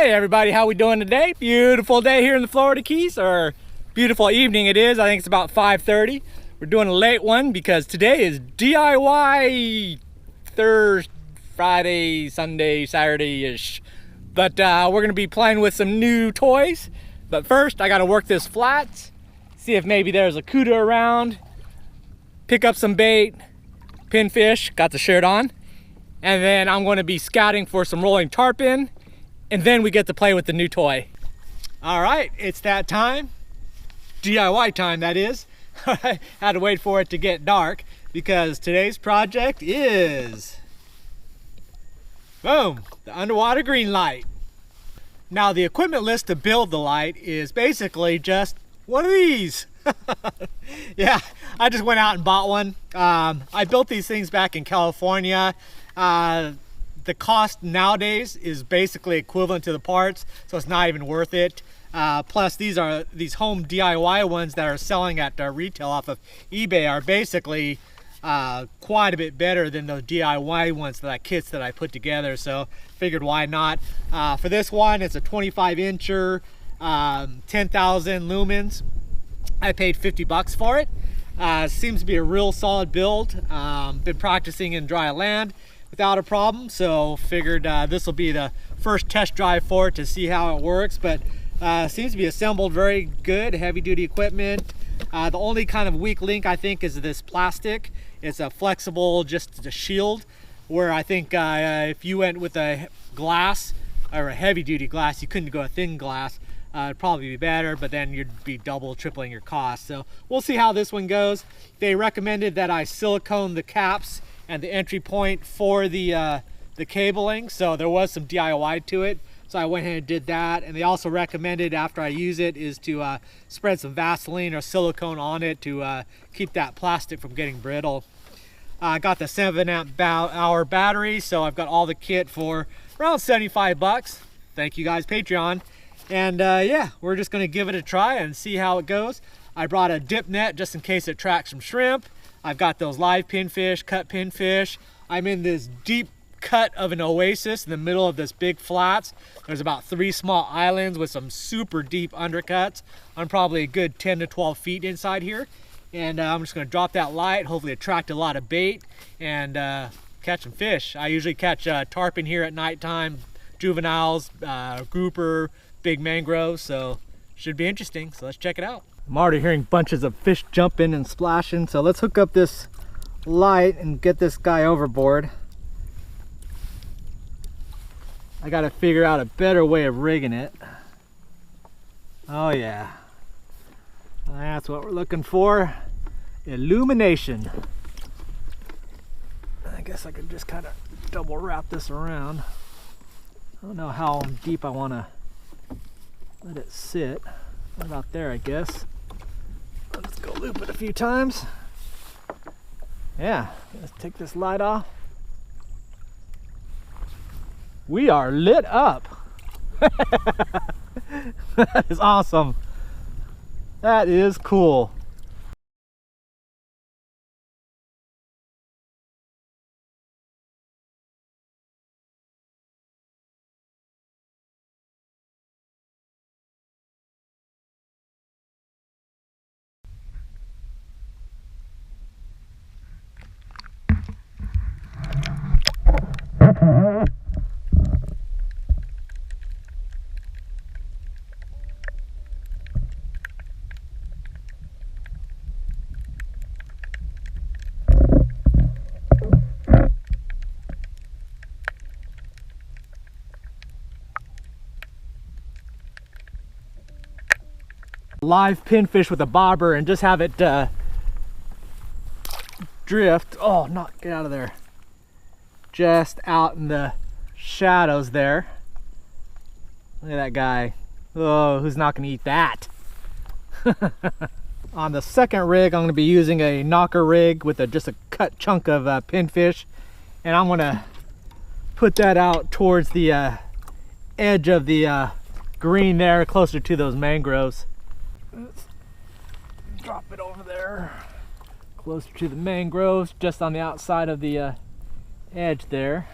Hey everybody, how we doing today? Beautiful day here in the Florida Keys, or beautiful evening it is. I think it's about 5:30. We're doing a late one because today is DIY Thursday, Friday, Sunday, Saturday-ish. But we're gonna be playing with some new toys. But first, I gotta work this flat, see if maybe there's a cuda around, pick up some bait, pinfish, got the shirt on, and then I'm gonna be scouting for some rolling tarpon, and then we get to play with the new toy. All right, it's that time. DIY time, that is. I had to wait for it to get dark because today's project is, boom, the underwater green light. Now the equipment list to build the light is basically just one of these. Yeah, I just went out and bought one. I built these things back in California. The cost nowadays is basically equivalent to the parts, so it's not even worth it. Plus these home DIY ones that are selling at retail off of eBay are basically quite a bit better than those DIY ones, kits that I put together, so figured why not. For this one, it's a 25-incher, 10,000 lumens. I paid 50 bucks for it. Seems to be a real solid build. Been practicing in dry land without a problem, so figured this will be the first test drive for it to see how it works. But seems to be assembled very good, heavy-duty equipment. The only kind of weak link I think is this plastic. It's a flexible, just a shield, where I think if you went with a glass or a heavy-duty glass, you couldn't go a thin glass. It'd probably be better, but then you'd be tripling your cost. So we'll see how this one goes. They recommended that I silicone the caps and the entry point for the cabling, so there was some DIY to it, so I went ahead and did that. And they also recommended after I use it is to spread some Vaseline or silicone on it to keep that plastic from getting brittle. I got the 7-hour battery, so I've got all the kit for around 75 bucks. Thank you guys, Patreon. And yeah, we're just gonna give it a try and see how it goes. I brought a dip net just in case it tracks some shrimp. I've got those live pinfish, cut pinfish. I'm in this deep cut of an oasis in the middle of this big flats. There's about 3 small islands with some super deep undercuts. I'm probably a good 10 to 12 feet inside here. And I'm just gonna drop that light, hopefully attract a lot of bait and catch some fish. I usually catch tarpon here at nighttime, juveniles, grouper, big mangroves, so should be interesting. So let's check it out. I'm already hearing bunches of fish jumping and splashing, so let's hook up this light and get this guy overboard. I gotta figure out a better way of rigging it. Oh yeah, that's what we're looking for. Illumination. I guess I could just kind of double wrap this around. I don't know how deep I want to let it sit. About there, I guess. Let's go loop it a few times. Yeah, let's take this light off. We are lit up. That is awesome. That is cool. Live pinfish with a bobber and just have it drift. Oh, get out of there. Just out in the shadows there. Look at that guy. Oh, who's not gonna eat that? On the second rig, I'm gonna be using a knocker rig with just a cut chunk of pinfish, and I'm gonna put that out towards the edge of the green there, closer to those mangroves. Let's drop it over there, closer to the mangroves, just on the outside of the edge there.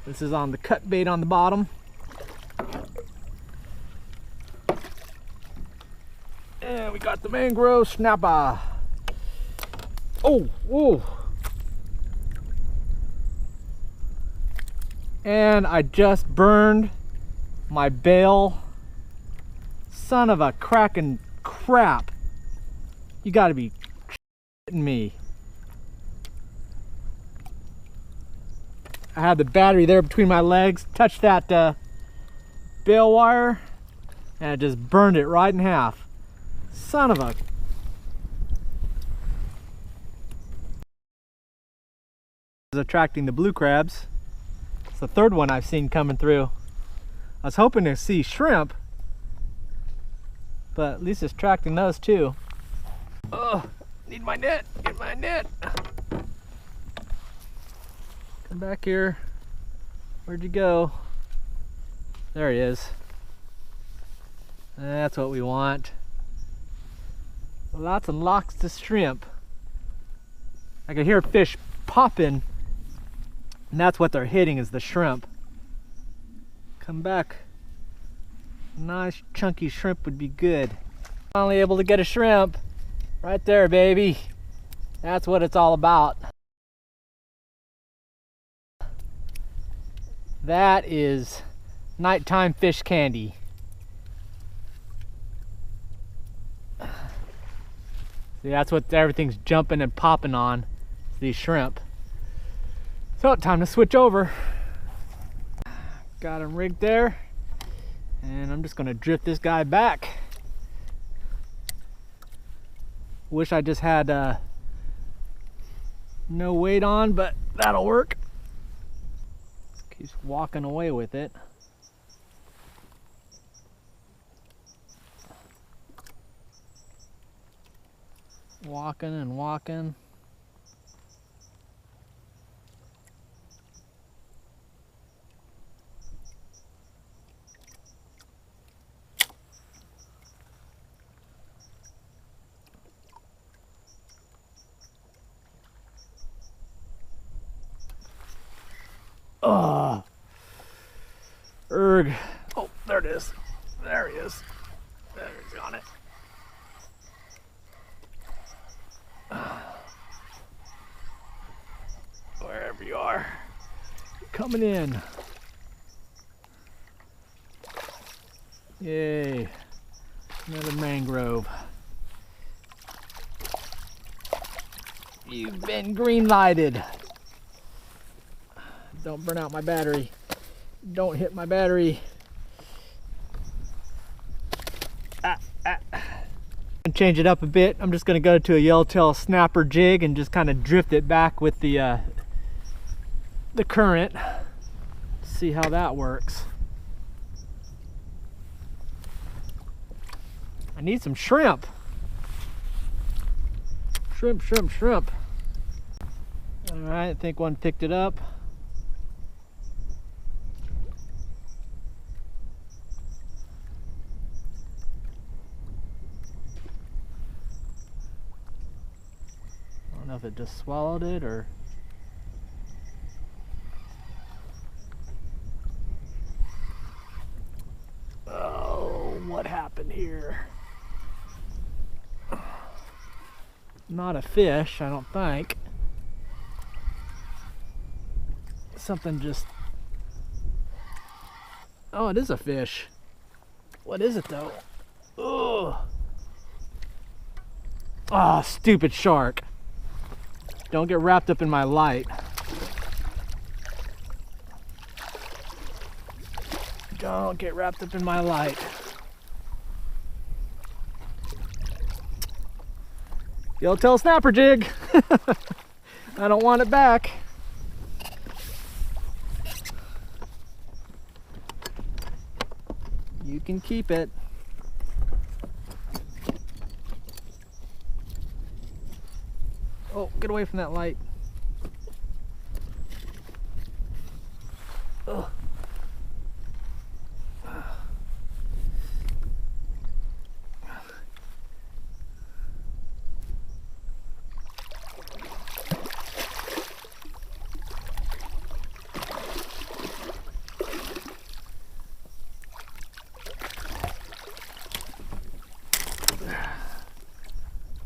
This is on the cut bait on the bottom. And we got the mangrove snapper. Oh, oh. And I just burned my bail. Son of a cracking crap. You gotta be shitting me. I had the battery there between my legs, touched that bail wire, and it just burned it right in half. Son of a... Is attracting the blue crabs. It's the third one I've seen coming through. I was hoping to see shrimp, but at least it's attracting those too. Oh, need my net, get my net. Come back here. Where'd you go? There he is. That's what we want. Lots and lots of shrimp. I can hear fish popping, and that's what they're hitting, is the shrimp. Come back. Nice chunky shrimp would be good. Finally able to get a shrimp. Right there, baby. That's what it's all about. That is nighttime fish candy. See, that's what everything's jumping and popping on, these shrimp. So, time to switch over. Got him rigged there, and I'm just gonna drift this guy back. Wish I just had no weight on, but that'll work. Keeps walking away with it. Walking and walking. Oh, erg. Oh, there it is. There he is. There he's on it. Wherever you are, coming in. Yay, another mangrove. You've been green lighted. Don't burn out my battery. Don't hit my battery. And change it up a bit. I'm just going to go to a yellowtail snapper jig and just kind of drift it back with the current. See how that works. I need some shrimp. Shrimp, shrimp, shrimp. All right, I think one picked it up. I don't know if it just swallowed it or... Oh, what happened here? Not a fish, I don't think. Something just... Oh, it is a fish. What is it though? Ugh. Oh, stupid shark. Don't get wrapped up in my light. Don't get wrapped up in my light. Yellowtail snapper jig. I don't want it back. You can keep it. Oh, get away from that light. Ugh.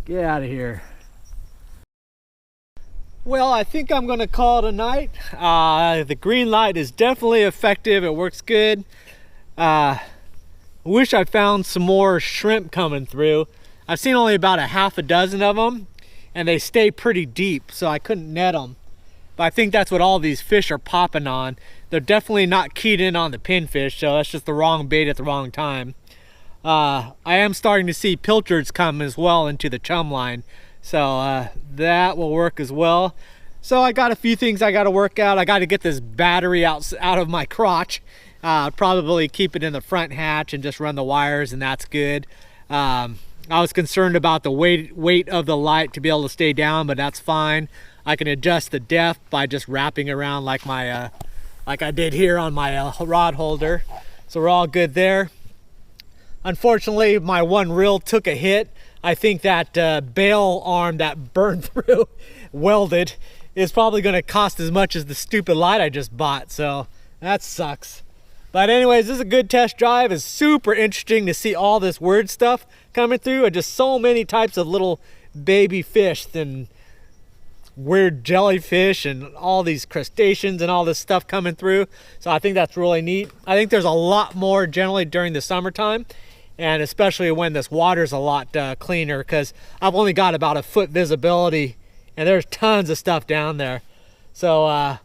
Get out of here. Well, I think I'm gonna call it a night. The green light is definitely effective. It works good. Wish I found some more shrimp coming through. I've seen only about a half a dozen of them, and they stay pretty deep, so I couldn't net them. But I think that's what all these fish are popping on. They're definitely not keyed in on the pinfish, so that's just the wrong bait at the wrong time. I am starting to see pilchards come as well into the chum line, so that will work as well. So I got a few things I got to work out. I got to get this battery out of my crotch. Probably keep it in the front hatch and just run the wires, and that's good. I was concerned about the weight of the light to be able to stay down, but that's fine. I can adjust the depth by just wrapping around like my like I did here on my rod holder. So we're all good there. Unfortunately, my one reel took a hit. I think that bail arm that burned through, welded, is probably going to cost as much as the stupid light I just bought. So that sucks. But anyways, this is a good test drive. It's super interesting to see all this weird stuff coming through, and just so many types of little baby fish and weird jellyfish and all these crustaceans and all this stuff coming through. So I think that's really neat. I think there's a lot more generally during the summertime, and especially when this water's a lot cleaner, because I've only got about a foot visibility and there's tons of stuff down there. So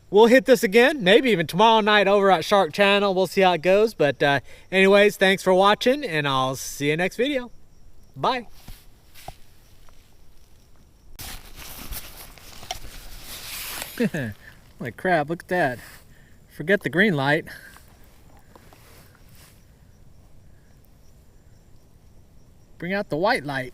we'll hit this again, maybe even tomorrow night over at Shark Channel. We'll see how it goes. But anyways, thanks for watching, and I'll see you next video. Bye. Holy crap, look at that. Forget the green light. Bring out the white light.